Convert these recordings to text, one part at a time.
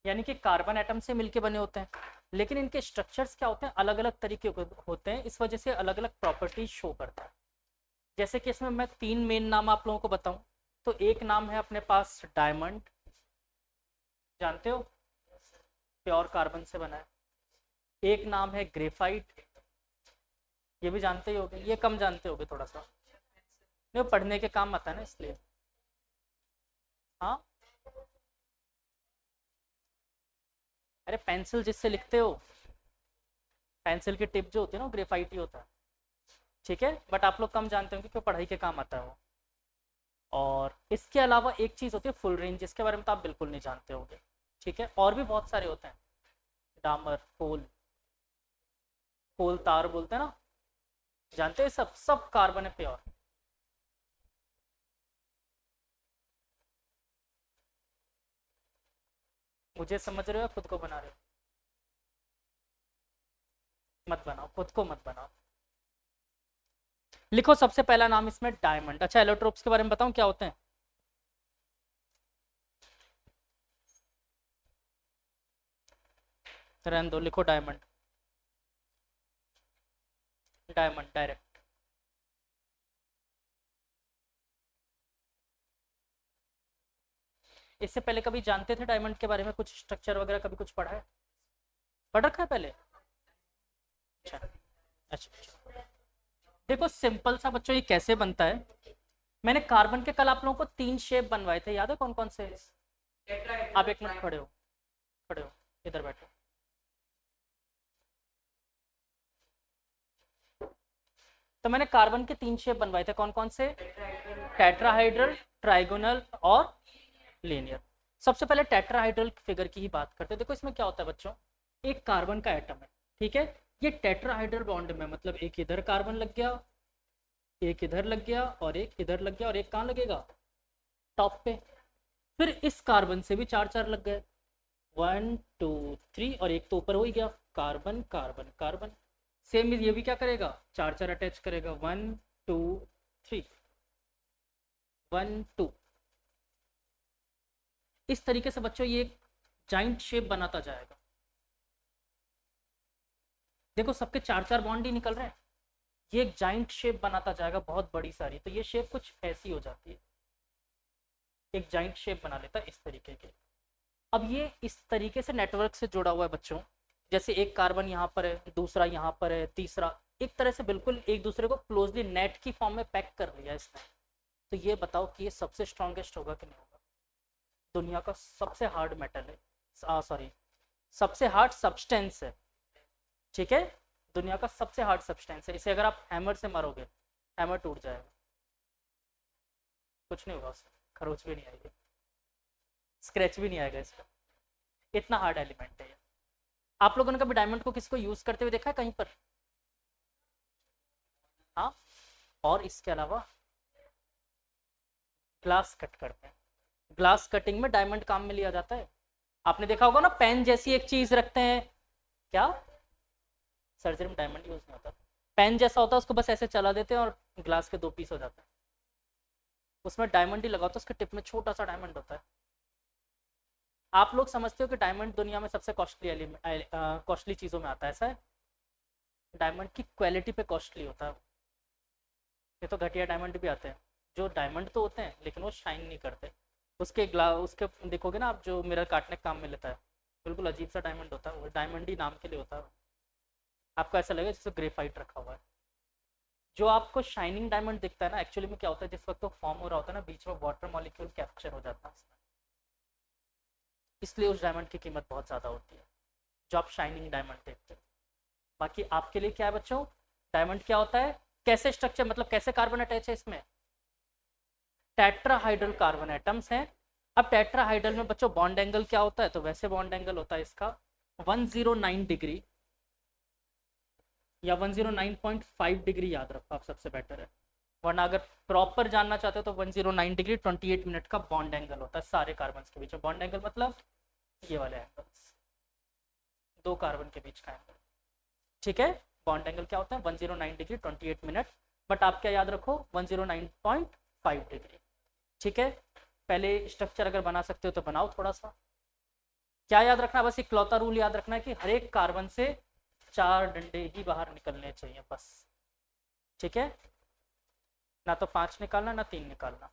यानी कि carbon atom से मिलके बने होते हैं, लेकिन इनके स्ट्रक्चर्स क्या होते हैं, अलग अलग तरीके के होते हैं, इस वजह से अलग अलग प्रॉपर्टीज शो करता है। जैसे कि इसमें मैं तीन मेन नाम आप लोगों को बताऊं, तो एक नाम है अपने पास डायमंड, जानते हो, प्योर कार्बन से बना है। एक नाम है ग्रेफाइट, ये भी जानते ही होगे, ये कम जानते होगे थोड़ा सा, नहीं वो पढ़ने के काम आता है ना इसलिए। हाँ, अरे पेंसिल जिससे लिखते हो, पेंसिल की टिप जो होती है ना, वो ग्रेफाइट ही होता है। ठीक है, बट आप लोग कम जानते होंगे क्योंकि पढ़ाई के काम आता है वो। और इसके अलावा एक चीज़ होती है फुल रेंज, जिसके बारे में तो आप बिल्कुल नहीं जानते होंगे। ठीक है, और भी बहुत सारे होते हैं, डामर, कोल, कोल तार बोलते हैं ना, जानते हैं, सब सब कार्बन है प्योर। मुझे समझ रहे हो या खुद को बना रहे हो? मत बनाओ, खुद को मत बनाओ। लिखो सबसे पहला नाम इसमें डायमंड। अच्छा, एलोट्रोप्स के बारे में बताऊं क्या होते हैं? रहने दो, लिखो डायमंड, डायमंड डायरेक्ट। इससे पहले कभी जानते थे डायमंड के बारे में, कुछ स्ट्रक्चर वगैरह कभी कुछ पढ़ा है, पढ़ रखा है पहले? अच्छा अच्छा अच्छा। देखो सिंपल सा बच्चों, ये कैसे बनता है, मैंने कार्बन के कल आप लोगों को तीन शेप बनवाए थे, याद है कौन कौन से? आप एक मिनट खड़े हो, खड़े हो, इधर बैठो। तो मैंने कार्बन के तीन शेप बनवाए थे, कौन कौन से? टेट्राहाइड्रल, ट्राइगोनल और लीनियर। सबसे पहले टेट्राहाइड्रल फिगर की ही बात करते हैं। देखो इसमें क्या होता है बच्चों, एक कार्बन का एटम है, ठीक है, ये टेट्राहाइड्रल बॉन्ड में, मतलब एक इधर कार्बन लग गया, एक इधर लग गया, और एक इधर लग गया, और एक कहाँ लगेगा, टॉप पे। फिर इस कार्बन से भी चार चार लग गए, 1 2 3, और एक तो ऊपर हो ही गया, कार्बन कार्बन कार्बन। सेम ये भी क्या करेगा, चार चार अटैच करेगा, 1 2 3, 1 2। इस तरीके से बच्चों ये एक जाइंट शेप बनाता जाएगा। देखो सबके चार चार बॉन्ड ही निकल रहे हैं, ये एक जाइंट शेप बनाता जाएगा बहुत बड़ी सारी, तो ये शेप कुछ ऐसी हो जाती है, एक जाइंट शेप बना लेता है इस तरीके की। अब ये इस तरीके से नेटवर्क से जुड़ा हुआ है बच्चों, जैसे एक कार्बन यहाँ पर है, दूसरा यहाँ पर है, तीसरा, एक तरह से बिल्कुल एक दूसरे को क्लोजली नेट की फॉर्म में पैक कर लिया इसने। तो ये बताओ कि ये सबसे स्ट्रॉन्गेस्ट होगा कि नहीं होगा? दुनिया का सबसे हार्ड मेटल है, सॉरी, सबसे हार्ड सब्सटेंस है, ठीक है, दुनिया का सबसे हार्ड सब्सटेंस है। इसे अगर आप हैमर से मारोगे, हैमर टूट जाएगा, कुछ नहीं होगा उससे, खरोच भी नहीं आएगी, स्क्रैच भी नहीं आएगा इसका, इतना हार्ड एलिमेंट है ये। आप लोगों ने कभी डायमंड को किसी को यूज करते हुए देखा है कहीं पर? हाँ, और इसके अलावा ग्लास कट करते हैं, ग्लास कटिंग में डायमंड काम में लिया जाता है। आपने देखा होगा ना, पेन जैसी एक चीज रखते हैं, क्या, सर्जरी में डायमंड यूज नहीं होता, पेन जैसा होता है, उसको बस ऐसे चला देते हैं और ग्लास के दो पीस हो जाते हैं, उसमें डायमंड ही लगा होता है, उसके टिप में छोटा सा डायमंड होता है। आप लोग समझते हो कि डायमंड दुनिया में सबसे कॉस्टली कॉस्टली चीज़ों में आता है, ऐसा है? डायमंड की क्वालिटी पे कॉस्टली होता है, ये तो घटिया डायमंड भी आते हैं, जो डायमंड तो होते हैं लेकिन वो शाइन नहीं करते, उसके देखोगे ना आप, जो मिरर काटने का काम में लेता है, बिल्कुल अजीब सा डायमंड होता है, वो डायमंड ही नाम के लिए होता है, आपको ऐसा लगेगा जैसे ग्रेफाइट रखा हुआ है। जो आपको शाइनिंग डायमंड दिखता है ना, एक्चुअली में क्या होता है, जिस वक्त वो फॉर्म हो रहा होता है ना, बीच में वाटर मॉलिक्यूल कैप्चर हो जाता है उसमें, इसलिए उस डायमंड की कीमत बहुत ज़्यादा होती है, जो आप शाइनिंग डायमंड देखते हो। बाकी आपके लिए क्या है बच्चों, डायमंड क्या होता है, कैसे स्ट्रक्चर, मतलब कैसे कार्बन अटैच है इसमें, टेट्राहाइड्रल कार्बन एटम्स हैं। अब टेट्राहाइड्रल में बच्चों बॉन्ड एंगल क्या होता है, तो वैसे बॉन्ड एंगल होता है इसका 109 डिग्री, या 109.5 डिग्री, याद रखो आप, सबसे बेटर है, वरना अगर प्रॉपर जानना चाहते हो तो 109 डिग्री 28 मिनट का बॉन्ड एंगल होता है सारे कार्बन के बीच में। बॉन्ड एंगल मतलब ये वाले एंगल्स, दो कार्बन के बीच का एंगल, ठीक है। बॉन्ड एंगल क्या होता है, 109 डिग्री 28 मिनट, बट आप क्या याद रखो, 109.5 डिग्री, ठीक है। पहले स्ट्रक्चर अगर बना सकते हो तो बनाओ थोड़ा सा। क्या याद रखना, बस एक इकलौता रूल याद रखना है कि हर एक कार्बन से 4 डंडे ही बाहर निकलने चाहिए बस। ठीक है, ना तो 5 निकालना ना 3 निकालना।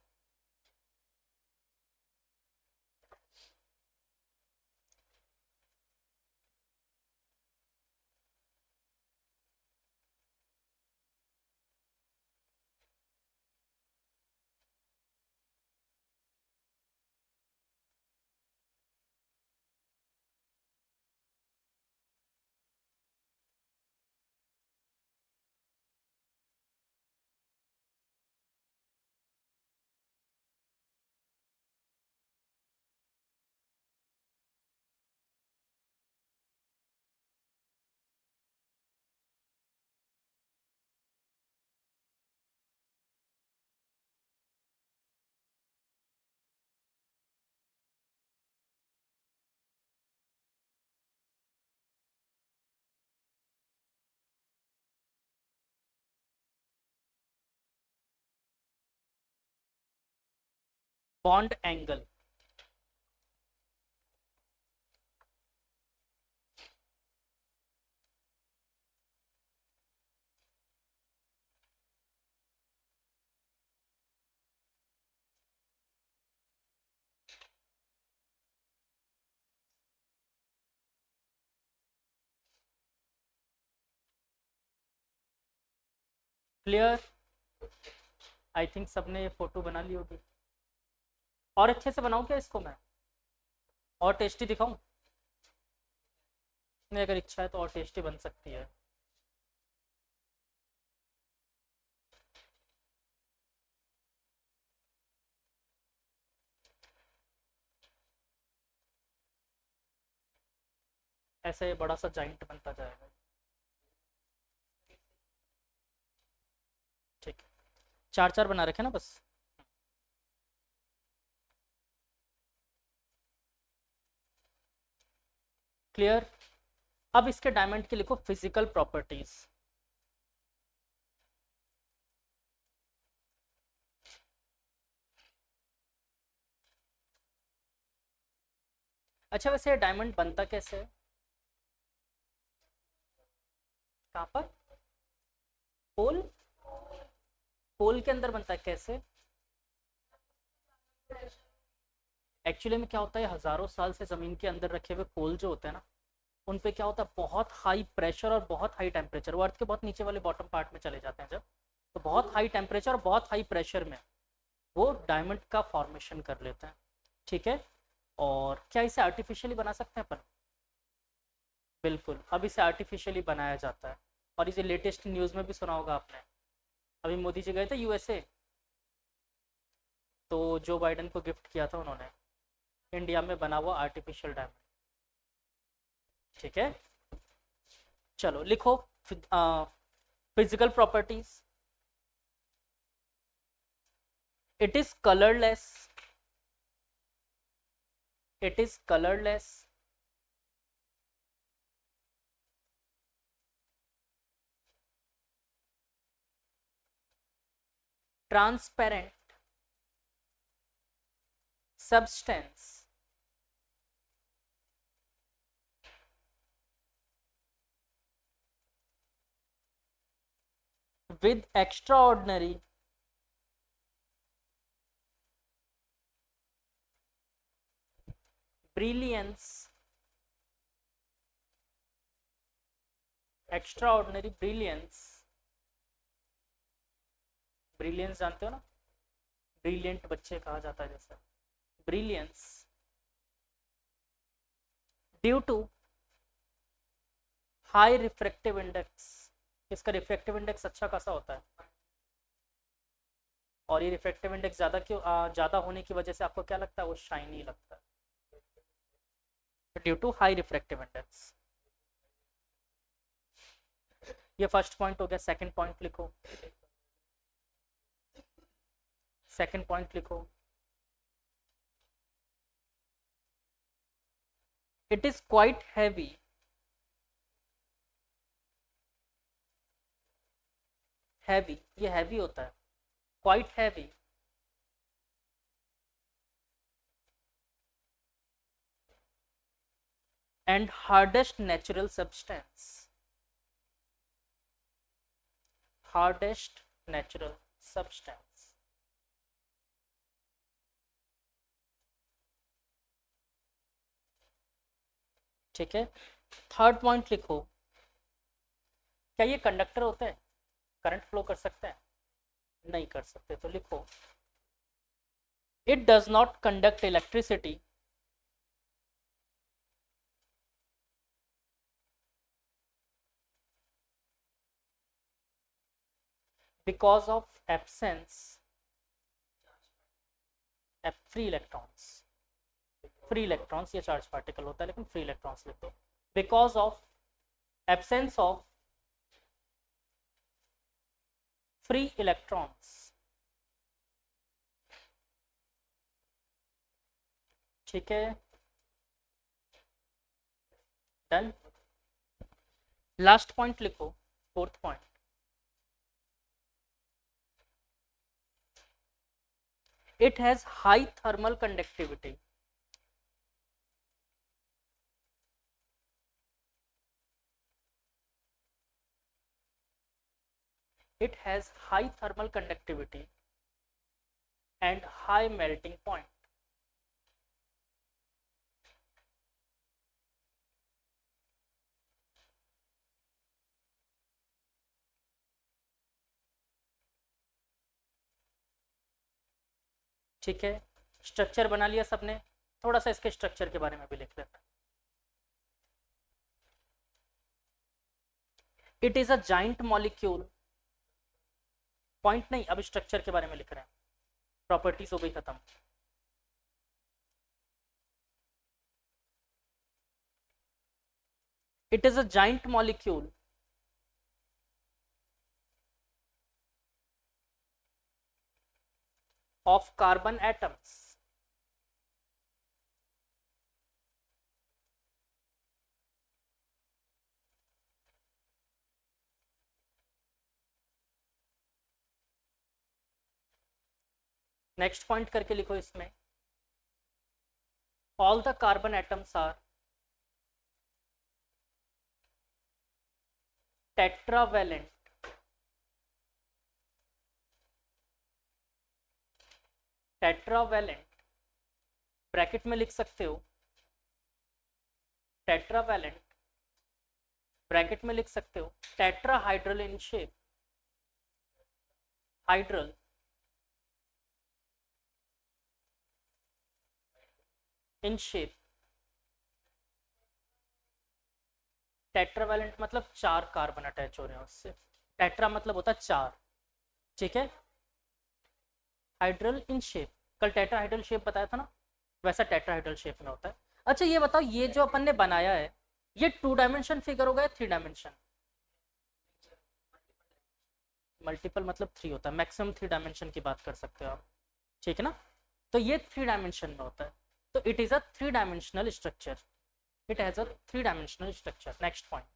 Bond angle, clear. I think सबने ये फोटो बना ली होगी। और अच्छे से बनाऊं क्या इसको मैं, और टेस्टी दिखाऊं? नहीं, अगर इच्छा है तो और टेस्टी बन सकती है। ऐसे बड़ा सा जाइंट बनता जाएगा। ठीक है, 4 4 बना रखे ना बस। क्लियर। अब इसके डायमंड के लिखो फिजिकल प्रॉपर्टीज। अच्छा, वैसे डायमंड बनता कैसे है? कहाँ पर? पोल? पोल के अंदर बनता है कैसे? एक्चुअली में क्या होता है, हजारों साल से जमीन के अंदर रखे हुए कोल जो होते हैं ना, उन पे क्या होता है, बहुत हाई प्रेशर और बहुत हाई टेम्परेचर, वो अर्थ के बहुत नीचे वाले बॉटम पार्ट में चले जाते हैं जब, तो बहुत हाई टेम्परेचर और बहुत हाई प्रेशर में वो डायमंड का फॉर्मेशन कर लेते हैं। ठीक है, और क्या इसे आर्टिफिशियली बना सकते हैं अपन? बिल्कुल, अब इसे आर्टिफिशियली बनाया जाता है। और इसे लेटेस्ट न्यूज़ में भी सुना होगा आपने, अभी मोदी जी गए थे यूएसए, तो जो बाइडन को गिफ्ट किया था उन्होंने इंडिया में बना हुआ आर्टिफिशियल डायमंड। ठीक है, चलो लिखो physical properties. It is colourless, it is colourless, transparent substance with extraordinary brilliance, extraordinary brilliance, brilliance जानते हो ना, ब्रिलियंट बच्चे कहा जाता है जैसे, brilliance due to high refractive index. इसका रिफ्रैक्टिव इंडेक्स अच्छा खासा होता है, और ये रिफ्रैक्टिव इंडेक्स ज़्यादा क्यों ज़्यादा होने की वजह से आपको क्या लगता है, वो शाइनी लगता है, due to high refractive index. ये फर्स्ट पॉइंट हो गया। सेकंड पॉइंट लिखो, सेकंड पॉइंट लिखो, it is quite heavy, heavy, ये हैवी होता है, quite heavy, and hardest natural substance. Hardest natural substance. ठीक है, थर्ड पॉइंट लिखो, क्या ये कंडक्टर होते हैं, करंट फ्लो कर सकते हैं? नहीं कर सकते, तो लिखो it does not conduct electricity because of absence free electrons. Free electrons, ये चार्ज पार्टिकल होता है लेकिन फ्री इलेक्ट्रॉन्स लिख दो, because of absence of free electrons. ठीक है, डन. लास्ट पॉइंट लिखो, fourth point, it has high thermal conductivity. It has high thermal conductivity and high melting point. ठीक है, स्ट्रक्चर बना लिया सबने, थोड़ा सा इसके स्ट्रक्चर के बारे में भी लिख लेते हैं. It is a giant molecule, point नहीं, अब स्ट्रक्चर के बारे में लिख रहे हैं, प्रॉपर्टीज हो गई खत्म. It is a giant molecule of carbon atoms. Next point करके लिखो इसमें, all the carbon atoms are tetravalent. Tetravalent bracket में लिख सकते हो, टेट्रावैलेंट ब्रैकेट में लिख सकते हो, tetrahedral in shape, hydel in shape. Tetravalent मतलब चार कार्बन अटैच हो रहे हैं उससे, टेट्रा मतलब होता है चार. ठीक है, हाइड्रल इन शेप, कल टेट्राहाइड्रल शेप बताया था ना, वैसा टेट्राहाइड्रल शेप में होता है. अच्छा ये बताओ, ये जो अपन ने बनाया है ये 2 डायमेंशन फिगर होगा या 3 डायमेंशन? मल्टीपल मतलब 3 होता है, मैक्सिमम 3 डायमेंशन की बात कर सकते हो आप. ठीक है ना, तो ये 3 डायमेंशन में होता है, तो it is a 3 dimensional structure. It has a 3 dimensional structure. Next point,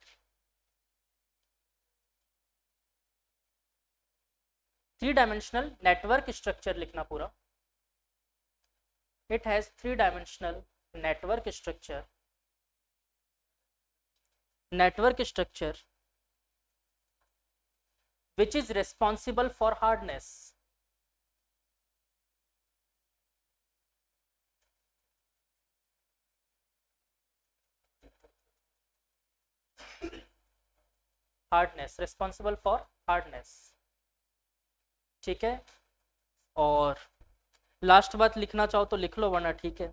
3 dimensional network structure लिखना पूरा. It has 3 dimensional network structure. Network structure which is responsible for hardness. Hardness, responsible for hardness. ठीक है, और last बात लिखना चाहो तो लिख लो, वरना ठीक है,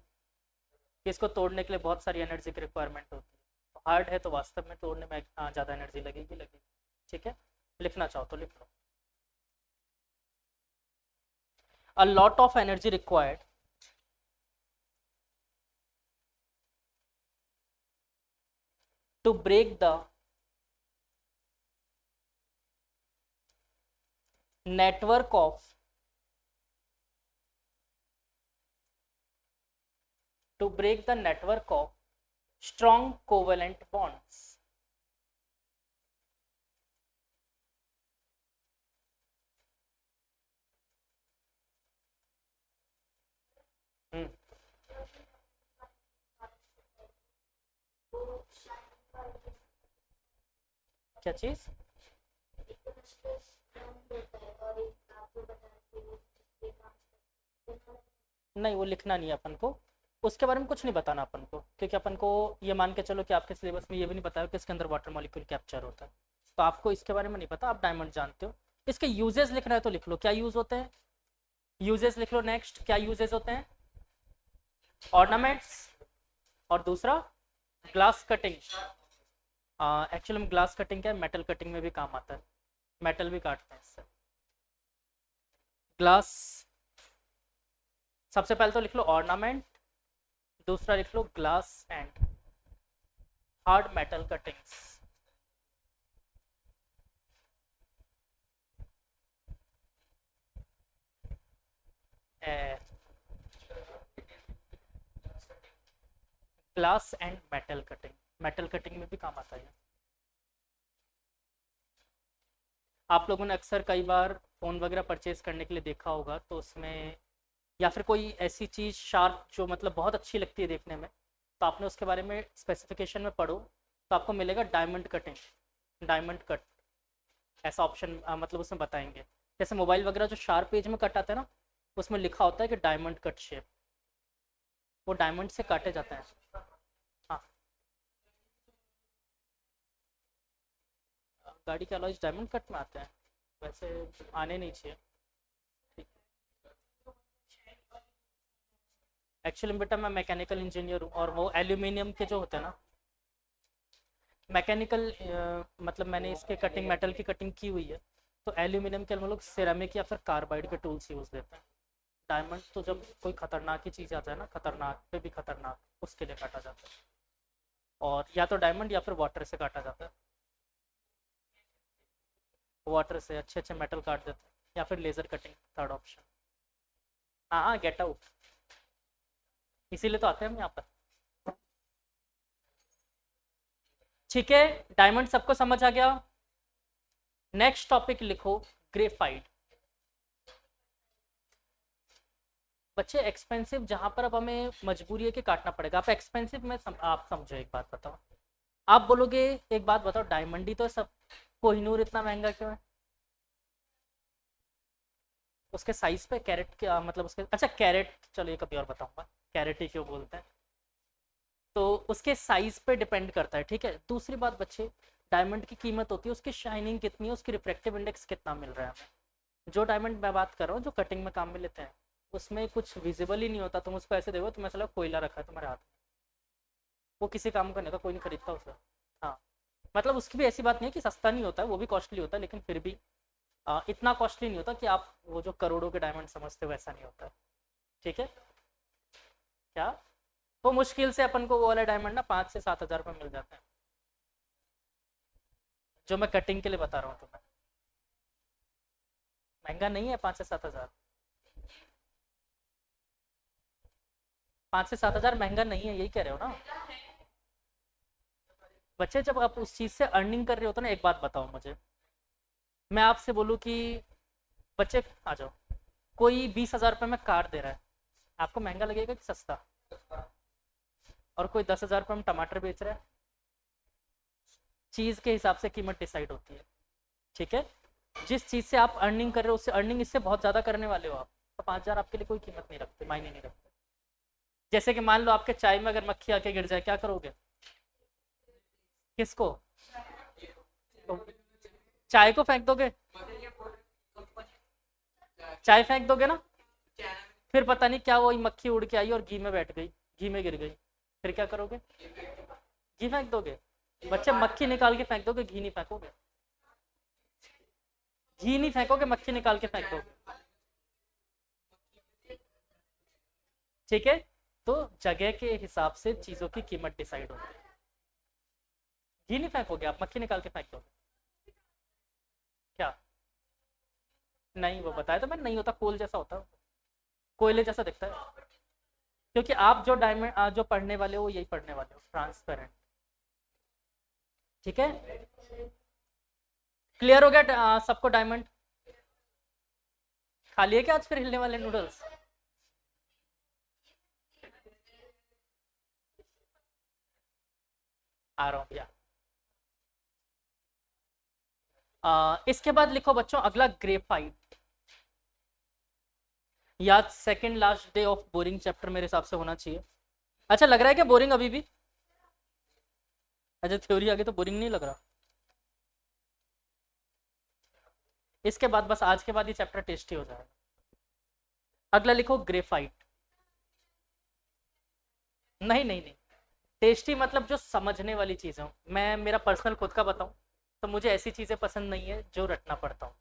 इसको तोड़ने के लिए बहुत सारी एनर्जी की रिक्वायरमेंट होती है, तो हार्ड है तो वास्तव में तोड़ने में ज़्यादा एनर्जी लगेगी. ठीक है, लिखना चाहो तो लिख लो. A lot of energy required to break the network of strong covalent bonds. क्या चीज? नहीं, वो लिखना नहीं है अपन को, उसके बारे में कुछ नहीं बताना अपन को, क्योंकि अपन को ये मान के चलो कि आपके सिलेबस में ये भी नहीं पता है कि इसके अंदर वाटर मॉलिक्यूल कैप्चर होता है, तो आपको इसके बारे में नहीं पता, आप डायमंड जानते हो। इसके यूजेस लिखना है तो लिख लो, क्या यूज होते हैं, यूजेस लिख लो। नेक्स्ट क्या यूजेस होते हैं? ऑर्नामेंट्स, और दूसरा ग्लास कटिंग। एक्चुअली में ग्लास कटिंग क्या है, मेटल कटिंग में भी काम आता है, मेटल भी काटते हैं इससे। ग्लास, सबसे पहले तो लिख लो ऑर्नामेंट, दूसरा लिख लो glass and hard metal cuttings. Glass and metal cutting, metal cutting में भी काम आता है। आप लोगों ने अक्सर कई बार फ़ोन वगैरह परचेज करने के लिए देखा होगा, तो उसमें या फिर कोई ऐसी चीज़ शार्प जो मतलब बहुत अच्छी लगती है देखने में, तो आपने उसके बारे में स्पेसिफिकेशन में पढ़ो, तो आपको मिलेगा डायमंड कटिंग, डायमंड कट, ऐसा ऑप्शन मतलब उसमें बताएंगे। जैसे मोबाइल वगैरह जो शार्प पेज में कट आता है ना, उसमें लिखा होता है कि डायमंड कट शेप, वो डायमंड से काटे जाते हैं। हाँ, गाड़ी के अलॉयज डायमंड कट में आते हैं, वैसे आने नहीं चाहिए। एक्चुअली बेटा मैं मैकेनिकल इंजीनियर हूँ, और वो एल्यूमिनियम के जो होते हैं ना, मैकेनिकल मतलब मैंने इसके कटिंग, मेटल की कटिंग की हुई है, तो एल्यूमिनियम के हम लोग सिरेमिक या फिर कार्बाइड के टूल्स यूज़ देते हैं। डायमंड तो जब कोई खतरनाक की चीज़ आता है ना, खतरनाक पे भी खतरनाक, उसके लिए काटा जाता है, और या तो डायमंड या फिर वाटर से काटा जाता है। वाटर से अच्छे अच्छे मेटल काट देते हैं, या फिर लेज़र कटिंग, थर्ड ऑप्शन। हाँ हाँ, गेट आउट, इसीलिए तो आते हैं हम यहाँ पर। ठीक है, डायमंड सबको समझ आ गया। नेक्स्ट टॉपिक लिखो, ग्रेफाइट। बच्चे एक्सपेंसिव जहां पर अब हमें मजबूरी है कि काटना पड़ेगा, आप एक्सपेंसिव में आप समझो, एक बात बताओ, आप बोलोगे, एक बात बताओ, डायमंड ही तो है सब, कोहिनूर इतना महंगा क्यों है? उसके साइज पे कैरेट क्या मतलब, उसके अच्छा कैरेट, चलो ये कभी और बताऊंगा, कैरेट ही क्यों बोलते हैं, तो उसके साइज पे डिपेंड करता है, ठीक है। दूसरी बात बच्चे, डायमंड की कीमत होती है उसकी शाइनिंग कितनी है, उसकी रिफ्रेक्टिव इंडेक्स कितना मिल रहा है हमें। जो डायमंड मैं बात कर रहा हूँ जो कटिंग में काम में लेते हैं, उसमें कुछ विजिबल ही नहीं होता, तुम उसको ऐसे देखो तुम्हें चलो कोयला रखा है तुम्हारे हाथ में, वो किसी काम का नहीं होता, कोई नहीं खरीदता उसे। हाँ, मतलब उसकी भी ऐसी बात नहीं है कि सस्ता नहीं होता है, वो भी कॉस्टली होता है, लेकिन फिर भी इतना कॉस्टली नहीं होता कि आप वो जो करोड़ों के डायमंड समझते हो वैसा नहीं होता है, ठीक है। क्या, वो मुश्किल से अपन को वो वाला डायमंड ना 5 से 7 हज़ार में मिल जाता है, जो मैं कटिंग के लिए बता रहा हूँ तुम्हें, महंगा नहीं है 5 से 7 हज़ार, 5 से 7 हज़ार महंगा नहीं है, यही कह रहे हो ना बच्चे। जब आप उस चीज़ से अर्निंग कर रहे होते हो ना, एक बात बताओ मुझे, मैं आपसे बोलूँ कि बच्चे आ जाओ, कोई 20 हज़ार रुपये में कार दे रहा है, आपको महंगा लगेगा कि सस्ता? और कोई 10 हज़ार रुपये में टमाटर बेच रहा है, चीज़ के हिसाब से कीमत डिसाइड होती है, ठीक है। जिस चीज़ से आप अर्निंग कर रहे हो उससे अर्निंग इससे बहुत ज़्यादा करने वाले हो आप, तो 5 हज़ार आपके लिए कोई कीमत नहीं रखते, मायने नहीं रखते। जैसे कि मान लो आपके चाय में अगर मक्खी आके गिर जाए, क्या करोगे? किसको? तो चाय को फेंक दोगे? चाय फेंक दोगे ना, फिर पता नहीं क्या वो मक्खी उड़ के आई और घी में बैठ गई, घी में गिर गई, फिर क्या करोगे? घी फेंक दोगे? बच्चे मक्खी निकाल के फेंक दोगे, घी नहीं फेंकोगे, घी नहीं फेंकोगे, मक्खी निकाल के फेंक दोगे, ठीक है। तो जगह के हिसाब से चीजों की कीमत डिसाइड होती है, घी नहीं फेंकोगे आप, मक्खी निकाल के फेंक दोगे। क्या? नहीं, वो बताया तो मैंने, नहीं होता, कोल जैसा होता है, कोयले जैसा दिखता है, क्योंकि आप जो डायमंड जो पढ़ने वाले हो वो यही पढ़ने वाले हो, ट्रांसपेरेंट, ठीक है। क्लियर हो गया सबको डायमंड? खा लिए क्या आज फिर हिलने वाले नूडल्स? आ रहा हूँ भैया। इसके बाद लिखो बच्चों अगला ग्रेफाइट। या second last day of boring chapter मेरे हिसाब से होना चाहिए। अच्छा लग रहा है क्या बोरिंग अभी भी? अच्छा थ्योरी आगे तो बोरिंग नहीं लग रहा। इसके बाद बस आज के बाद ये चैप्टर टेस्टी हो जाएगा। अगला लिखो ग्रेफाइट। नहीं नहीं नहीं, टेस्टी मतलब जो समझने वाली चीजें हो। मैं मेरा पर्सनल खुद का बताऊं तो मुझे ऐसी चीजें पसंद नहीं है जो रटना पड़ता हूँ।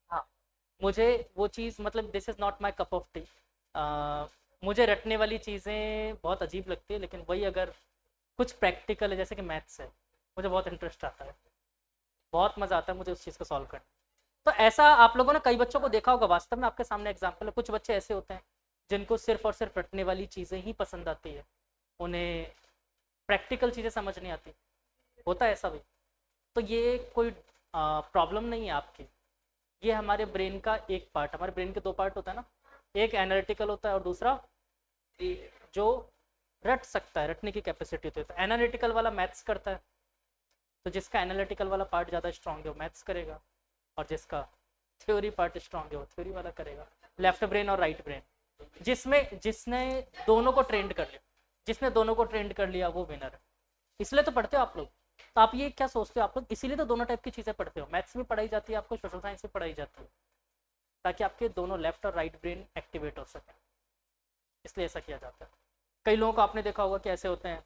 हाँ, मुझे वो चीज़ मतलब this is not my cup of T. मुझे रटने वाली चीज़ें बहुत अजीब लगती है, लेकिन वही अगर कुछ प्रैक्टिकल है जैसे कि मैथ्स है, मुझे बहुत इंटरेस्ट आता है, बहुत मज़ा आता है मुझे उस चीज़ को सॉल्व करने। तो ऐसा आप लोगों ने कई बच्चों को देखा होगा, वास्तव में आपके सामने एग्जाम्पल है। कुछ बच्चे ऐसे होते हैं जिनको सिर्फ और सिर्फ रटने वाली चीज़ें ही पसंद आती है, उन्हें प्रैक्टिकल चीज़ें समझ नहीं आती। होता है ऐसा भी। तो ये कोई प्रॉब्लम नहीं है आपकी। ये हमारे ब्रेन का एक पार्ट, हमारे ब्रेन के दो पार्ट होता है ना, एक एनालिटिकल होता है और दूसरा जो रट सकता है, रटने की कैपेसिटी होती है। तो एनालिटिकल वाला मैथ्स करता है, तो जिसका एनालिटिकल वाला पार्ट ज़्यादा स्ट्रांग है वो मैथ्स करेगा, और जिसका थ्योरी पार्ट स्ट्रांग है वो थ्योरी वाला करेगा। लेफ्ट ब्रेन और राइट ब्रेन, जिसमें जिसने दोनों को ट्रेंड कर लिया, जिसने दोनों को ट्रेंड कर लिया वो विनर है। इसलिए तो पढ़ते हो आप लोग। तो आप ये क्या सोचते हो आप लोग, इसीलिए तो दोनों टाइप की चीज़ें पढ़ते हो, मैथ्स भी पढ़ाई जाती है आपको, सोशल साइंस भी पढ़ाई जाती है, ताकि आपके दोनों लेफ्ट और राइट ब्रेन एक्टिवेट हो सके, इसलिए ऐसा किया जाता है। कई लोगों को आपने देखा होगा कि ऐसे होते हैं,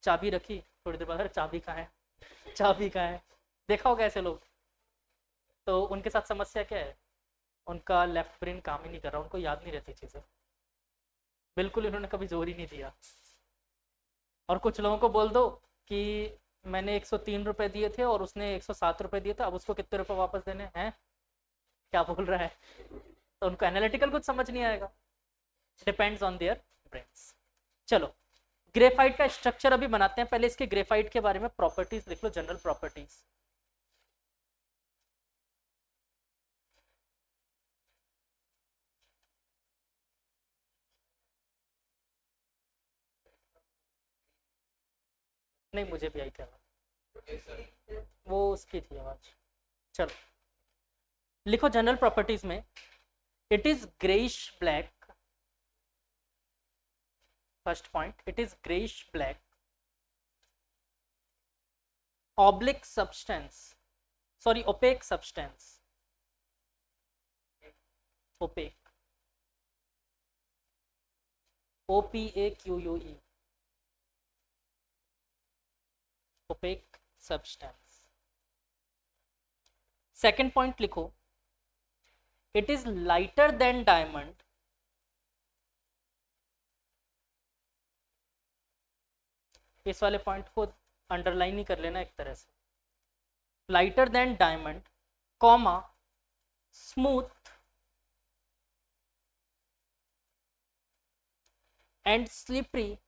चाबी रखी, थोड़ी देर बाद अरे चाबी कहाँ है, चाबी कहाँ है, देखा होगा ऐसे लोग। तो उनके साथ समस्या क्या है, उनका लेफ्ट ब्रेन काम ही नहीं कर रहा, उनको याद नहीं रहती चीज़ें, बिल्कुल इन्होंने कभी जोर ही नहीं दिया। और कुछ लोगों को बोल दो कि मैंने 103 रुपए दिए थे और उसने 107 रुपए दिए थे, अब उसको कितने रुपए वापस देने हैं, क्या बोल रहा है, तो उनको एनालिटिकल कुछ समझ नहीं आएगा। Depends on their brains. चलो ग्रेफाइट का स्ट्रक्चर अभी बनाते हैं, पहले इसके ग्रेफाइट के बारे में प्रॉपर्टीज लिख लो, जनरल प्रॉपर्टीज। नहीं मुझे भी आई थी आवाज, वो उसकी थी आवाज। चलो लिखो जनरल प्रॉपर्टीज में, it is greyish black, first point, it is greyish black oblique substance, sorry opaque substance, opaque, OPAQUE, opaque substance। Second point लिखो, it is lighter than diamond, इस वाले पॉइंट को अंडरलाइन ही कर लेना एक तरह से, lighter than diamond, comma smooth and slippery,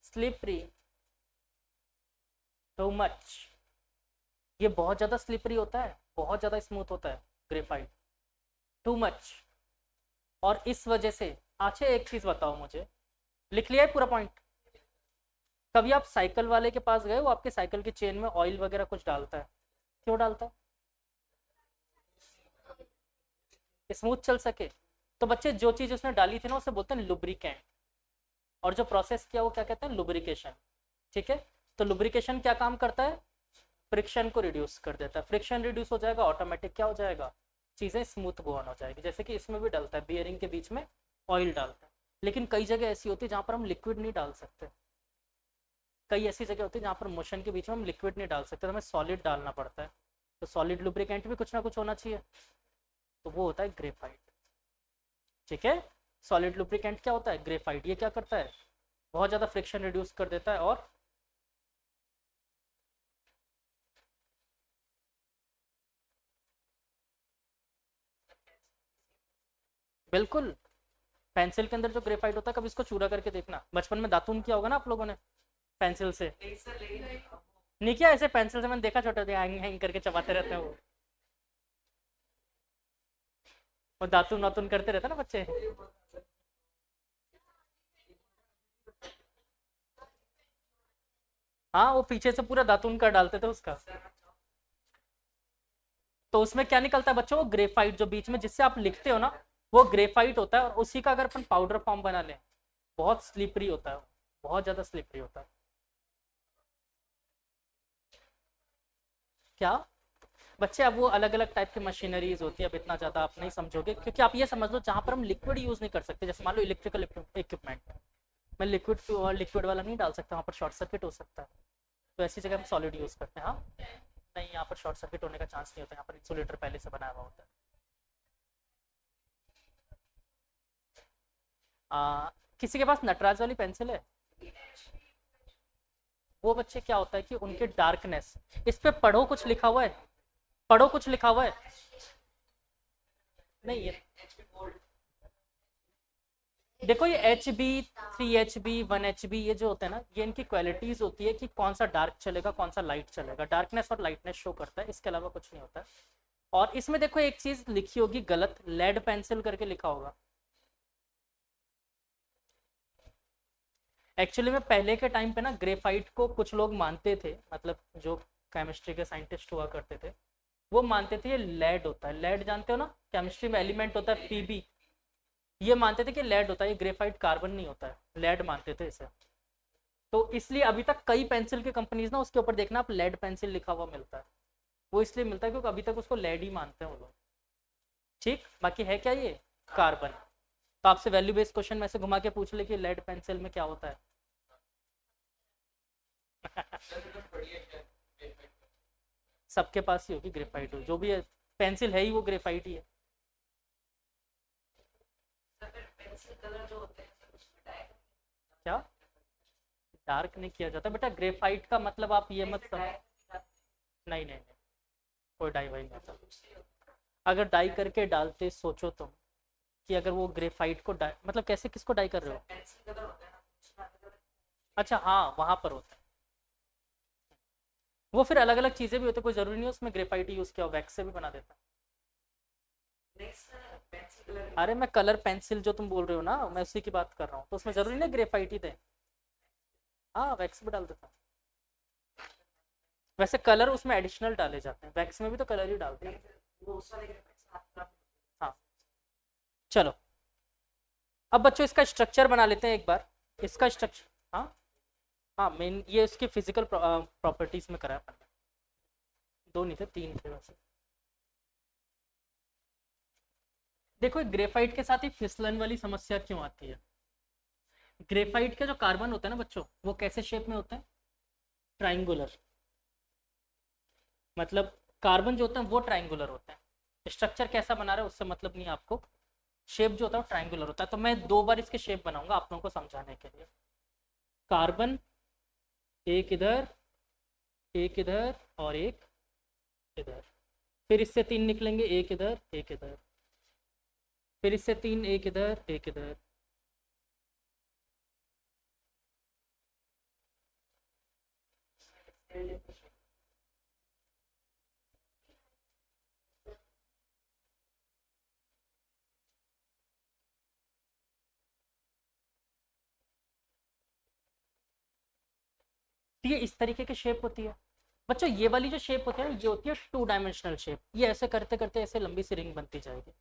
slippery too much. ये बहुत ज्यादा स्लिपरी होता है, बहुत ज्यादा स्मूथ होता है ग्रेफाइट, टू मच। और इस वजह से, अच्छा एक चीज बताओ मुझे, लिख लिया है पूरा पॉइंट? कभी आप साइकिल वाले के पास गए, वो आपके साइकिल की चेन में ऑयल वगैरह कुछ डालता है, क्यों डालता है? स्मूथ चल सके। तो बच्चे जो चीज उसने डाली थी ना उसे बोलते हैं लुब्रिकेंट, और जो प्रोसेस किया वो क्या कहते हैं, लुब्रिकेशन। ठीक है, तो लुब्रिकेशन क्या काम करता है, फ्रिक्शन को रिड्यूस कर देता है, फ्रिक्शन रिड्यूस हो जाएगा, ऑटोमेटिक क्या हो जाएगा, चीजें स्मूथ गो ऑन हो जाएगी। जैसे कि इसमें भी डलता है, बियरिंग के बीच में ऑयल डालता है, लेकिन कई जगह ऐसी होती है जहाँ पर हम लिक्विड नहीं डाल सकते, कई ऐसी जगह होती है जहाँ पर मोशन के बीच में हम लिक्विड नहीं डाल सकते, तो हमें सॉलिड डालना पड़ता है। तो सॉलिड लुब्रिकेंट भी कुछ ना कुछ होना चाहिए, तो वो होता है ग्रेफाइट। ठीक है, सॉलिड लुब्रिकेंट क्या होता है, ग्रेफाइट। ये क्या करता है, बहुत ज़्यादा फ्रिक्शन रिड्यूस कर देता है, और बिल्कुल पेंसिल के अंदर जो ग्रेफाइट होता है, कभी इसको चूरा करके देखना, बचपन में दातून किया होगा ना आप लोगों ने पेंसिल से, नहीं किया ऐसे पेंसिल से? मैंने देखा छोटे थे हैंग हैंग करके चबाते रहते हैं वो दातून वातून करते रहते ना बच्चे। हाँ, वो पीछे से पूरा दातून कर डालते थे उसका। तो उसमें क्या निकलता है बच्चों, वो ग्रेफाइट जो बीच में जिससे आप लिखते हो ना, वो ग्रेफाइट होता है। और उसी का अगर अपन पाउडर फॉर्म बना लें, बहुत स्लिपरी होता है, बहुत ज्यादा स्लिपरी होता है। क्या बच्चे, अब वो अलग अलग टाइप की मशीनरीज होती है, अब इतना ज्यादा आप नहीं समझोगे, क्योंकि आप ये समझ लो जहां पर हम लिक्विड यूज नहीं कर सकते, जैसे मान लो इलेक्ट्रिकल इक्विपमेंट, मैं लिक्विड वाला नहीं डाल सकता, वहाँ पर शॉर्ट सर्किट हो सकता है। तो ऐसी जगह हम सॉलिड यूज करते हैं। हाँ, नहीं, यहाँ पर शॉर्ट सर्किट होने का चांस नहीं होता, यहाँ पर इंसुलेटर पहले से बनाया हुआ होता है। किसी के पास नटराज वाली पेंसिल है? वो बच्चे क्या होता है कि उनके डार्कनेस, इस पे पढ़ो कुछ लिखा हुआ है, पढ़ो कुछ लिखा हुआ है। नहीं ये देखो, ये HB, 3HB, 1HB, ये जो होते हैं ना, ये इनकी क्वालिटीज होती है कि कौन सा डार्क चलेगा, कौन सा लाइट चलेगा। डार्कनेस और लाइटनेस शो करता है, इसके अलावा कुछ नहीं होता है। और इसमें देखो एक चीज लिखी होगी गलत, लेड पेंसिल करके लिखा होगा। एक्चुअली में पहले के टाइम पे ना ग्रेफाइट को कुछ लोग मानते थे, मतलब जो केमिस्ट्री के साइंटिस्ट हुआ करते थे, वो मानते थे ये लेड होता है। लेड जानते हो ना, केमिस्ट्री में एलिमेंट होता है Pb, ये मानते थे कि लेड होता है, ये ग्रेफाइट कार्बन नहीं होता है, लेड मानते थे इसे। तो इसलिए अभी तक कई पेंसिल की कंपनीज ना, उसके ऊपर देखना आप, लेड पेंसिल लिखा हुआ मिलता है। वो इसलिए मिलता है क्योंकि अभी तक उसको लेड ही मानते हैं वो लोग। ठीक, बाकी है क्या ये कार्बन। तो आपसे वैल्यू बेस्ड क्वेश्चन में से घुमा के पूछ ले कि लेड पेंसिल में क्या होता है। सबके पास ही होगी ग्रेफाइट, हो जो भी है, पेंसिल है ही वो ग्रेफाइट ही है। क्या डार्क नहीं किया जाता बेटा, ग्रेफाइट का मतलब आप ये मत समझ, नहीं नहीं नहीं, कोई डाई वाई नहीं होता। अगर डाई करके डालते, सोचो तुम कि अगर वो ग्रेफाइट को डाई, मतलब कैसे, किसको डाई कर रहे हो? अच्छा हाँ, वहां पर होता है वो। फिर अलग अलग चीजें भी होती है, कोई जरूरी नहीं है उसमें ग्रेफाइट ही यूज किया हो, वैक्स से भी बना देता है। अरे मैं कलर पेंसिल जो तुम बोल रहे हो ना, मैं उसी की बात कर रहा हूँ, तो उसमें जरूरी नहीं ग्रेफाइट ही दे। हाँ, वैक्स भी डाल देता है। वैसे कलर उसमें एडिशनल डाले जाते हैं, वैक्स में भी तो कलर ही डालते हैं। हाँ, चलो अब बच्चों इसका स्ट्रक्चर बना लेते हैं एक बार। इसका स्ट्रक्चर, हाँ हाँ, मेन ये इसकी फिजिकल प्रॉपर्टीज में करा है अपन ने। दो नहीं थे, तीन थे वैसे। देखो ग्रेफाइट के साथ ही फिसलन वाली समस्या क्यों आती है। ग्रेफाइट के जो कार्बन होते हैं ना बच्चों, वो कैसे शेप में होते हैं? ट्राइंगुलर। मतलब कार्बन जो होता है वो ट्राइंगुलर होता है। स्ट्रक्चर कैसा बना रहा है उससे मतलब नहीं आपको, शेप जो होता है वो ट्राइंगुलर होता है। तो मैं दो बार इसके शेप बनाऊंगा आप लोगों को समझाने के लिए। कार्बन एक इधर, एक इधर, और एक इधर। फिर इससे तीन निकलेंगे, एक इधर, एक इधर। फिर इससे तीन, एक इधर, एक इधर। तो ये इस तरीके की शेप होती है बच्चों। ये वाली जो शेप होती है ना, ये होती है 2 डायमेंशनल शेप। ये ऐसे करते करते ऐसे लंबी सी रिंग बनती जाएगी,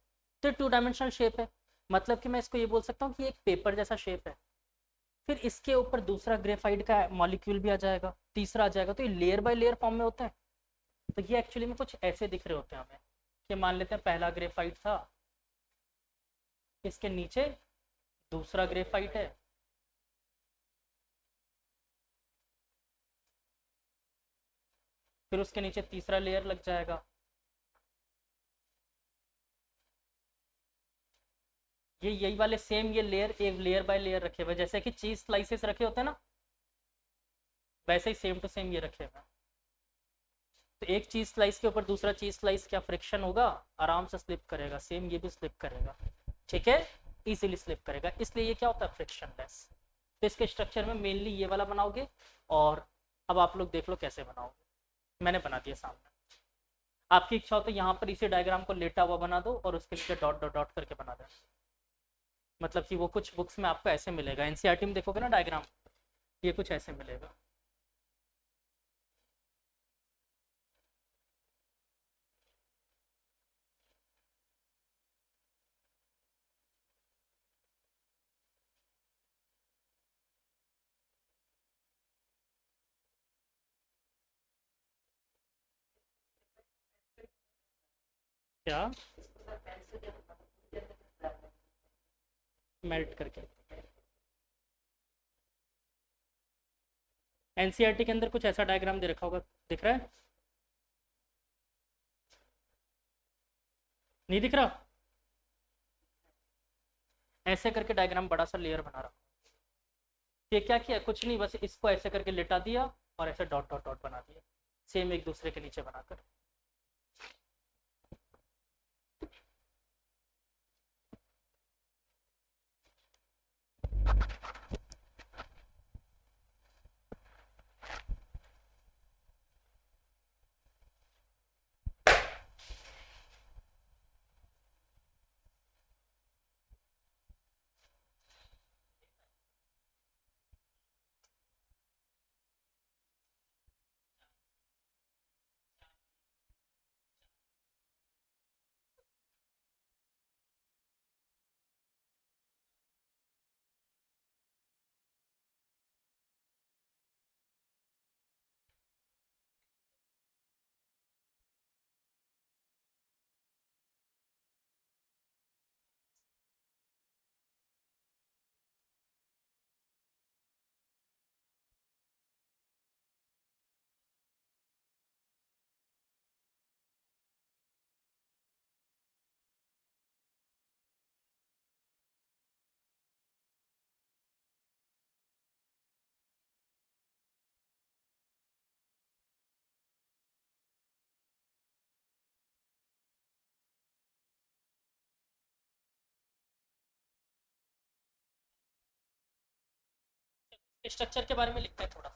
तो ये 2 डायमेंशनल शेप है। मतलब कि मैं इसको ये बोल सकता हूँ कि एक पेपर जैसा शेप है। फिर इसके ऊपर दूसरा ग्रेफाइट का मॉलिक्यूल भी आ जाएगा, तीसरा आ जाएगा, तो ये लेयर बाय लेयर फॉर्म में होता है। तो ये एक्चुअली में कुछ ऐसे दिख रहे होते हैं हमें, कि मान लेते हैं पहला ग्रेफाइट था, इसके नीचे दूसरा ग्रेफाइट है, फिर उसके नीचे तीसरा लेयर लग जाएगा। ये यही वाले सेम ये लेयर, एक लेयर बाय लेयर रखे हुए, जैसे कि चीज स्लाइसेस रखे होते हैं ना, वैसे ही सेम टू सेम ये रखे हुए। तो एक चीज स्लाइस के ऊपर दूसरा चीज स्लाइस, क्या फ्रिक्शन होगा, आराम से स्लिप करेगा। सेम ये भी स्लिप करेगा, ठीक है, इजीली स्लिप करेगा, इसलिए ये क्या होता है, फ्रिक्शनलेस। तो इसके स्ट्रक्चर में मेनली ये वाला बनाओगे। और अब आप लोग देख लो कैसे बनाओगे, मैंने बना दिया सामने। आपकी इच्छा हो तो यहाँ पर इसी डायग्राम को लेटा हुआ बना दो और उसके नीचे डॉट डॉट डॉट करके बना दो। मतलब कि वो कुछ बुक्स में आपको ऐसे मिलेगा, एनसीईआरटी में देखोगे ना डायग्राम, ये कुछ ऐसे मिलेगा। क्या मेल्ट करके? एनसीईआरटी के अंदर कुछ ऐसा डायग्राम दे रखा होगा, दिख रहा है? नहीं दिख रहा? ऐसे करके डायग्राम बड़ा सा लेयर बना रहा। ये क्या किया? कुछ नहीं, बस इसको ऐसे करके लिटा दिया और ऐसे डॉट डॉट डॉट बना दिया, सेम एक दूसरे के नीचे बनाकर। स्ट्रक्चर के बारे में लिखते हैं थोड़ा।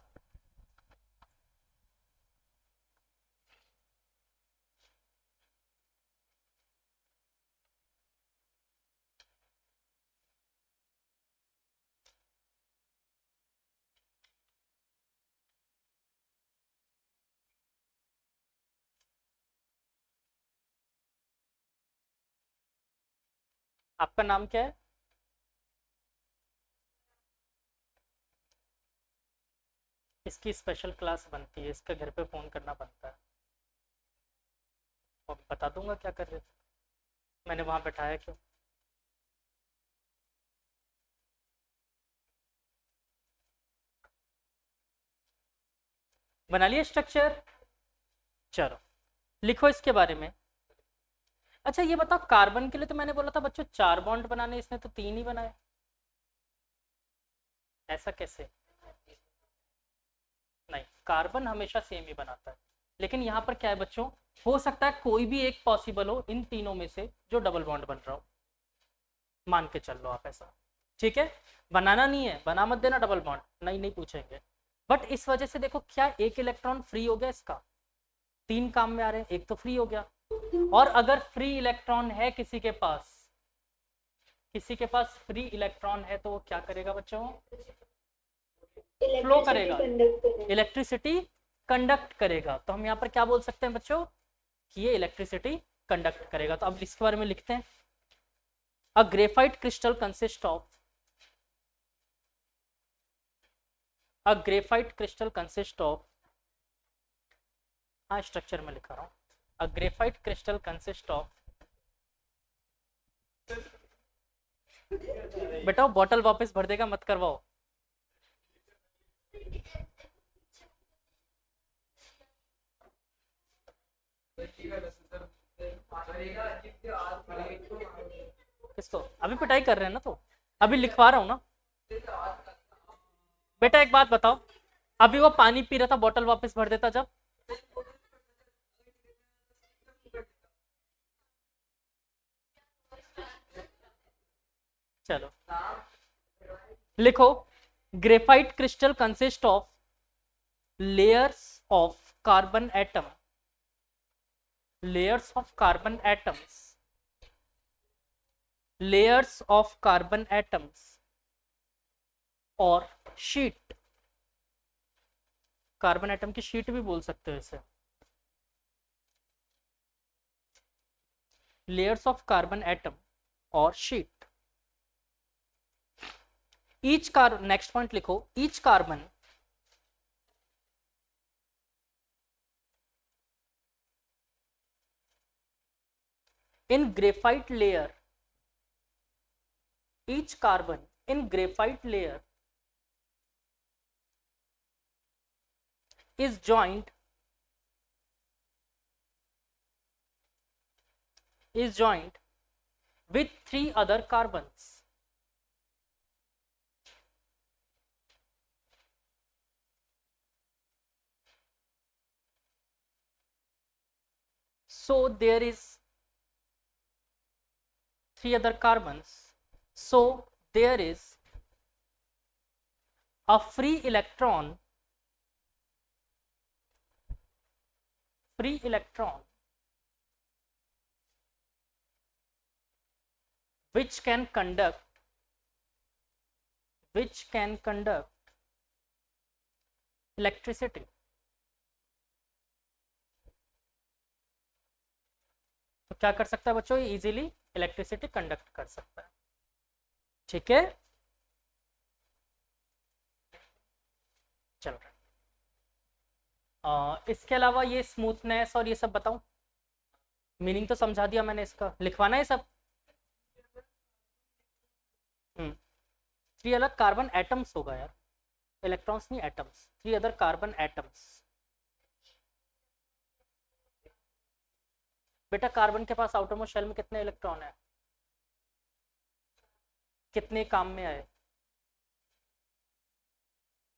आपका नाम क्या है? इसकी स्पेशल क्लास बनती है, इसका घर पे फोन करना बनता है। और बता दूंगा क्या कर रहे थे, मैंने वहां बैठाया क्यों। बना लिया स्ट्रक्चर? चलो लिखो इसके बारे में। अच्छा ये बताओ, कार्बन के लिए तो मैंने बोला था बच्चों 4 बॉन्ड बनाने, इसने तो 3 ही बनाए, ऐसा कैसे? नहीं, कार्बन हमेशा सेम ही बनाता है, लेकिन यहाँ पर क्या है बच्चों, हो सकता है कोई भी एक पॉसिबल हो इन तीनों में से जो डबल बॉन्ड बन रहा हो, मान के चल लो आप ऐसा। ठीक है, बनाना नहीं है, बना मत देना डबल बॉन्ड, नहीं नहीं पूछेंगे। बट इस वजह से देखो क्या, एक इलेक्ट्रॉन फ्री हो गया इसका, 3 काम में आ रहे हैं, एक तो फ्री हो गया। और अगर फ्री इलेक्ट्रॉन है किसी के पास, किसी के पास फ्री इलेक्ट्रॉन है, तो वो क्या करेगा बच्चों? फ्लो करेगा, इलेक्ट्रिसिटी कंडक्ट करेगा। तो हम यहाँ पर क्या बोल सकते हैं बच्चों, कि ये इलेक्ट्रिसिटी कंडक्ट करेगा। तो अब इसके बारे में लिखते हैं। A graphite crystal consist of, a graphite crystal consist of, हाँ स्ट्रक्चर में लिखा रहा हूँ, a graphite crystal consist of, बेटा बॉटल वापस भर देगा, मत करवाओ। किसको? अभी पिटाई कर रहे हैं ना, तो अभी लिखवा रहा हूँ ना। बेटा एक बात बताओ, अभी वो पानी पी रहा था, बॉटल वापस भर देता जब? चलो लिखो, graphite crystal consist of layers of carbon atom, layers of carbon atoms, layers of carbon atoms और शीट, कार्बन एटम की शीट भी बोल सकते हो इसे, लेयर्स ऑफ कार्बन एटम और sheet. Each carbon, next point लिखो, each carbon in graphite layer, each carbon in graphite layer is joined with 3 other carbons. So there is 3 other carbons. So there is a free electron which can conduct electricity. तो क्या कर सकता है बच्चों, ये easily electricity conduct कर सकता है। ठीक है, चल रहा है। इसके अलावा ये स्मूथनेस और ये सब बताऊं, मीनिंग तो समझा दिया मैंने, इसका लिखवाना है सब। 3 अलग कार्बन एटम्स होगा यार, इलेक्ट्रॉन्स नहीं एटम्स, 3 अदर कार्बन एटम्स। बेटा कार्बन के पास आउटरमोस्ट शेल में कितने इलेक्ट्रॉन है, कितने काम में आए?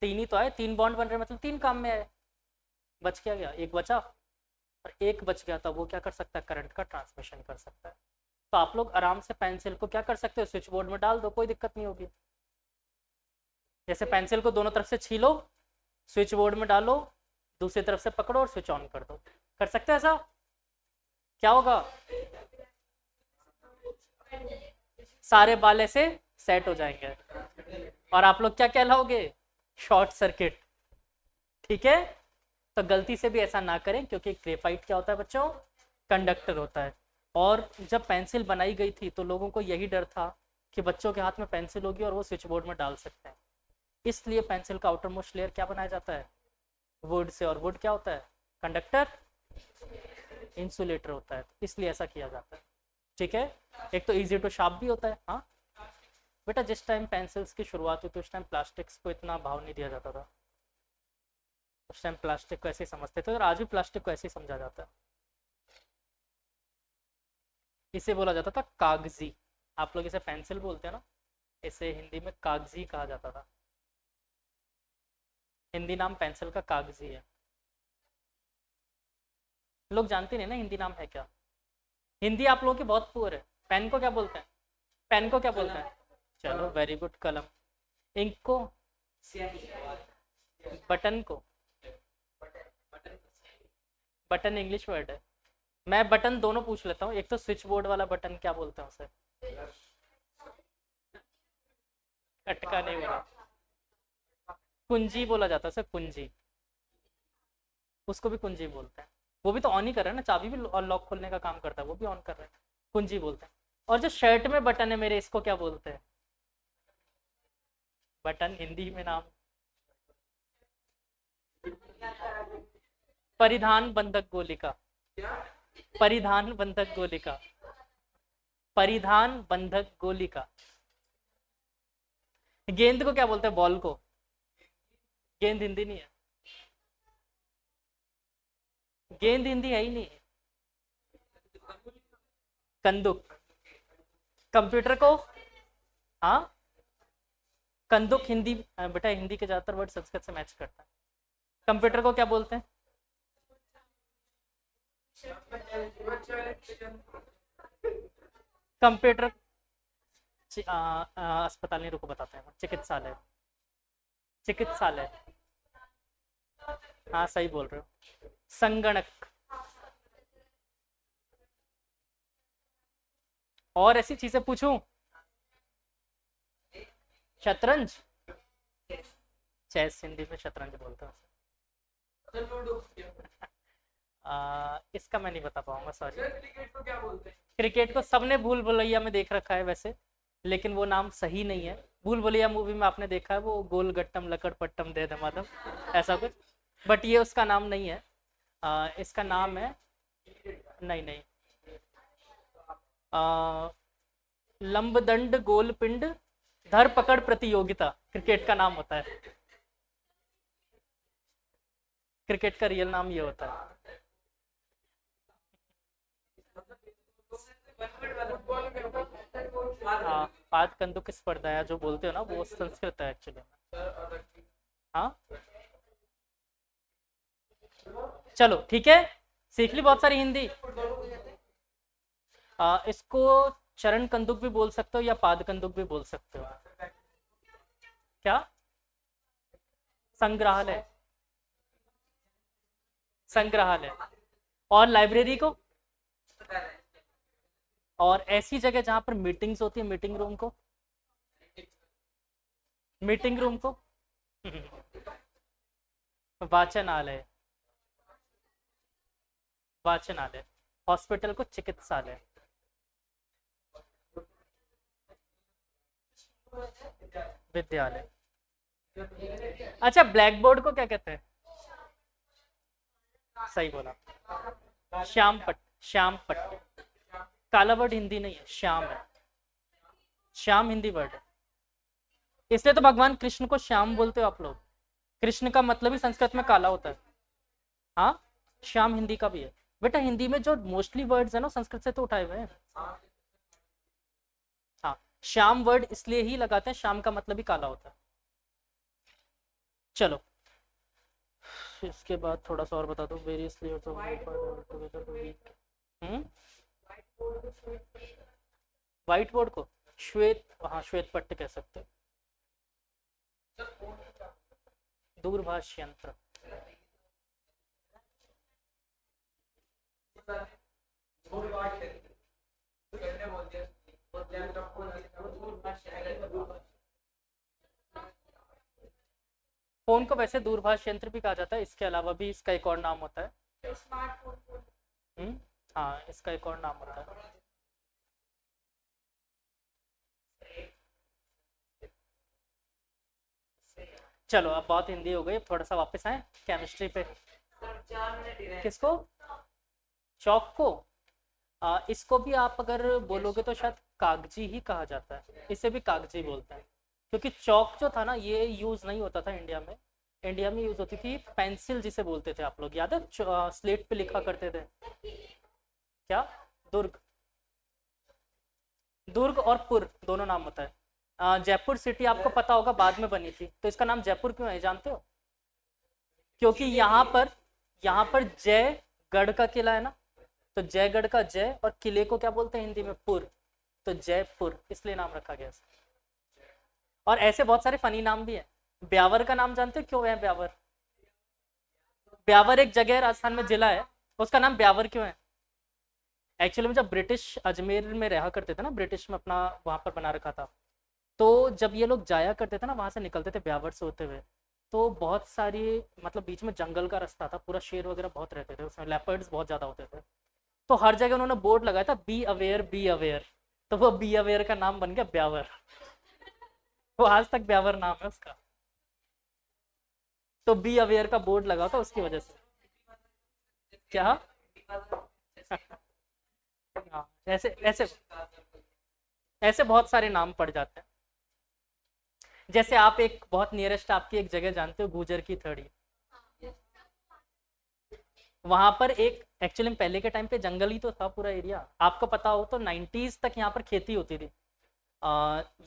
3 ही तो आए, 3 बॉन्ड बन रहे मतलब 3 काम में आए। बच क्या गया, एक बचा, और एक बच गया तो वो क्या कर सकता है, करंट का ट्रांसमिशन कर सकता है। तो आप लोग आराम से पेंसिल को क्या कर सकते हो, स्विच बोर्ड में डाल दो, कोई दिक्कत नहीं होगी। जैसे पेंसिल को दोनों तरफ से छीलो, स्विच बोर्ड में डालो, दूसरी तरफ से पकड़ो और स्विच ऑन कर दो। कर सकते हैं ऐसा? क्या होगा, सारे बाल ऐसे सेट हो जाएंगे और आप लोग क्या कहलाओगे, शॉर्ट सर्किट। ठीक है, तो गलती से भी ऐसा ना करें, क्योंकि ग्रेफाइट क्या होता है बच्चों, कंडक्टर होता है। और जब पेंसिल बनाई गई थी तो लोगों को यही डर था कि बच्चों के हाथ में पेंसिल होगी और वो स्विच बोर्ड में डाल सकते हैं, इसलिए पेंसिल का आउटर मोस्ट लेयर क्या बनाया जाता है, वुड से। और वुड क्या होता है, कंडक्टर, इंसुलेटर होता है, इसलिए ऐसा किया जाता है। ठीक है, एक तो इजी टू शार्प भी होता है। हाँ बेटा, जिस टाइम पेंसिल्स की शुरुआत हुई तो उस टाइम प्लास्टिक्स को इतना भाव नहीं दिया जाता था, उस टाइम प्लास्टिक को ऐसे ही समझते थे, और आज भी प्लास्टिक को ऐसे ही समझा जाता है। इसे बोला जाता था कागजी, आप लोग इसे पेंसिल बोलते हैं ना, इसे हिंदी में कागजी कहा जाता था। हिंदी नाम पेंसिल का कागजी है। लोग जानते नहीं ना हिंदी नाम है क्या, हिंदी आप लोगों की बहुत पुअर है। पेन को क्या बोलते हैं, पेन को क्या बोलते हैं, चलो वेरी गुड, कलम। इंक को, बटन को, बटन इंग्लिश वर्ड है। मैं बटन दोनों पूछ लेता हूँ, एक तो स्विच बोर्ड वाला बटन क्या बोलते हैं उसे, कटका नहीं बोला, कुंजी बोला जाता है उसे, कुंजी, उसको भी कुंजी बोलते हैं। वो भी तो ऑन ही कर रहा है ना, चाबी भी और लॉक खोलने का काम करता है, वो भी ऑन कर रहा है, कुंजी बोलते हैं। और जो शर्ट में बटन है मेरे, इसको क्या बोलते हैं, बटन हिंदी में नाम, परिधान बंधक गोलिका, परिधान बंधक गोलिका, परिधान बंधक गोलिका। गेंद को क्या बोलते हैं, बॉल को, गेंद हिंदी नहीं है, गेंद हिंदी है ही नहीं। कंदुक, कंप्यूटर को, हाँ कंदुक हिंदी, बेटा हिंदी के ज्यादातर वर्ड संस्कृत से मैच करता है। कंप्यूटर को क्या बोलते हैं, कंप्यूटर, अस्पताल नहीं, रुको बताते हैं, चिकित्सालय, चिकित्सालय, हाँ सही बोल रहे हो। संगणक, और ऐसी चीजें पूछूं, शतरंज, चेस हिंदी में शतरंज बोलते हैं। इसका मैं नहीं बता पाऊंगा, सॉरी। क्रिकेट को क्या बोलते हैं, क्रिकेट को सबने भूल भुलैया में देख रखा है वैसे, लेकिन वो नाम सही नहीं है। भूल भुलैया मूवी में आपने देखा है, वो गोल गट्टम लकड़ पट्टम दे धमाधम, ऐसा कुछ, बट ये उसका नाम नहीं है। इसका नाम है, नहीं नहीं, लंबदंड गोलपिंड धर पकड़ प्रतियोगिता क्रिकेट का नाम होता है। क्रिकेट का रियल नाम ये होता है। हाँ, पाद कंदुक स्पर्धा है जो बोलते हो ना, वो संस्कृत है एक्चुअली। हाँ, चलो ठीक है, सीख ली बहुत सारी हिंदी। इसको चरण कंदुक भी बोल सकते हो या पाद कंदुक भी बोल सकते हो। क्या? संग्रहालय। संग्रहालय। और लाइब्रेरी को? और ऐसी जगह जहां पर मीटिंग्स होती है, मीटिंग रूम को? मीटिंग रूम को? वाचनालय। वाचनालय। हॉस्पिटल को चिकित्सालय। विद्यालय। अच्छा, ब्लैक बोर्ड को क्या कहते हैं? सही बोला, श्याम पट। श्याम पट। काला वर्ड हिंदी नहीं है, श्याम है। श्याम हिंदी वर्ड है। इसलिए तो भगवान कृष्ण को श्याम बोलते हो आप लोग। कृष्ण का मतलब ही संस्कृत में काला होता है। हाँ, श्याम हिंदी का भी है बेटा। हिंदी में जो मोस्टली वर्ड्स है ना, संस्कृत से तो उठाए हुए हैं। हाँ, श्याम वर्ड इसलिए ही लगाते हैं, श्याम का मतलब ही काला होता है। चलो, इसके बाद थोड़ा सा और बता दो। Various layers of white board को श्वेत, हाँ श्वेत पट्ट कह सकते हैं। दूरभाष यंत्र। फोन को वैसे दूरभाष यंत्र भी कहा जाता है, इसके अलावा भी इसका एक और नाम होता है। हाँ, इसका एक और नाम होता है। चलो, अब बहुत हिंदी हो गई, थोड़ा सा वापस आए केमिस्ट्री पे। किसको? चौक को? इसको भी आप अगर बोलोगे तो शायद कागजी ही कहा जाता है, इसे भी कागजी बोलते हैं। क्योंकि चौक जो था ना, ये यूज नहीं होता था इंडिया में। इंडिया में यूज होती थी पेंसिल, जिसे बोलते थे आप लोग, याद है? स्लेट पे लिखा करते थे। क्या? दुर्ग। दुर्ग और पुर दोनों नाम होता है। जयपुर सिटी आपको पता होगा बाद में बनी थी, तो इसका नाम जयपुर क्यों है जानते हो? क्योंकि यहाँ पर जयगढ़ का किला है ना, तो जयगढ़ का जय और किले को क्या बोलते हैं हिंदी में? पुर। तो जयपुर इसलिए नाम रखा गया इसका। और ऐसे बहुत सारे फनी नाम भी है। ब्यावर का नाम जानते हो क्यों है ब्यावर? ब्यावर एक जगह है राजस्थान में, जिला है, उसका नाम ब्यावर क्यों है? एक्चुअली में जब ब्रिटिश अजमेर में रहा करते थे ना, ब्रिटिश में अपना वहां पर बना रखा था, तो जब ये लोग जाया करते थे ना, वहां से निकलते थे ब्यावर से होते हुए, तो बहुत सारी, मतलब बीच में जंगल का रास्ता था पूरा, शेर वगैरह बहुत रहते थे उसमें, लेपर्ड्स बहुत ज्यादा होते थे। तो हर जगह उन्होंने बोर्ड लगाया था, बी अवेयर बी अवेयर। तो वो बी अवेयर का नाम बन गया ब्यावर। वो आज तक ब्यावर नाम है उसका। तो बी अवेयर का बोर्ड लगा था उसकी वजह से। क्या? हाँ, ऐसे ऐसे ऐसे बहुत सारे नाम पड़ जाते हैं। जैसे आप एक बहुत नियरेस्ट आपकी एक जगह जानते हो, गुजर की थड़ी। वहां पर एक एक्चुअली पहले के टाइम पे जंगल ही तो था पूरा एरिया, आपको पता हो तो 90s तक यहाँ पर खेती होती थी।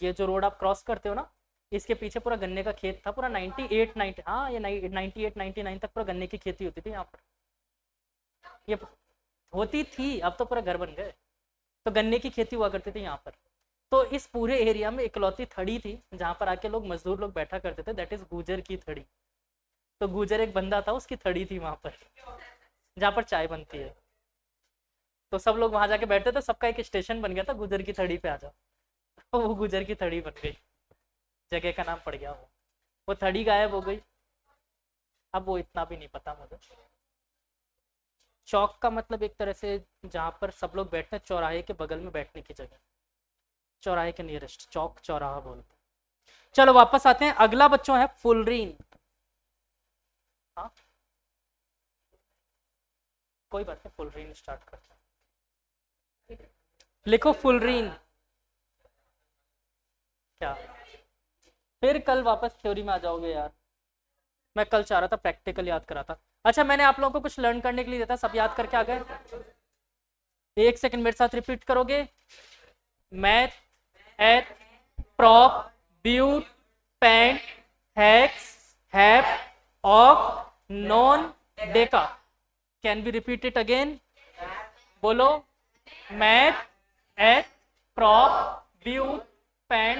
ये जो रोड आप क्रॉस करते हो ना, इसके पीछे पूरा गन्ने का खेत था पूरा। 98 90, हाँ ये 98 99 तक पूरा गन्ने की खेती होती थी यहाँ पर। ये होती थी, अब तो पूरा घर बन गए। तो गन्ने की खेती हुआ करती थी यहाँ पर। तो इस पूरे एरिया में इकलौती थड़ी थी जहाँ पर आके लोग, मजदूर लोग बैठा करते थे, दैट इज गुजर की थड़ी। तो गुजर एक बंदा था, उसकी थड़ी थी वहां पर, जहाँ पर चाय बनती है। तो सब लोग वहां जाके बैठते थे, सबका एक स्टेशन बन गया था, गुजर की थड़ी पे आ जाओ। तो वो गुजर की थड़ी बन गई, जगह का नाम पड़ गया वो थड़ी गायब हो गई। अब वो इतना भी नहीं पता मुझे। चौक का मतलब एक तरह से जहाँ पर सब लोग बैठते हैं, चौराहे के बगल में बैठने की जगह, चौराहे के नियरेस्ट चौक चौराहा बोलते हैं। चलो वापस आते हैं, अगला बच्चों है फुलरीन। हाँ, कोई बात नहीं, फुलरीन स्टार्ट करते हैं। लिखो फुलरीन। क्या फिर कल वापस थ्योरी में आ जाओगे यार? मैं कल चाह रहा था प्रैक्टिकल याद करा था। अच्छा मैंने आप लोगों को कुछ लर्न करने के लिए दिया था, सब याद करके आ गए? एक सेकंड मेरे साथ रिपीट करोगे? मैथ, एथ, प्रॉप, ब्यूट, पेंट, हेक्स, हैप, ऑक, non, Deka. Can be repeat it again? बोलो। मैथ, एथ, प्रॉप, ब्यूट, पेंट,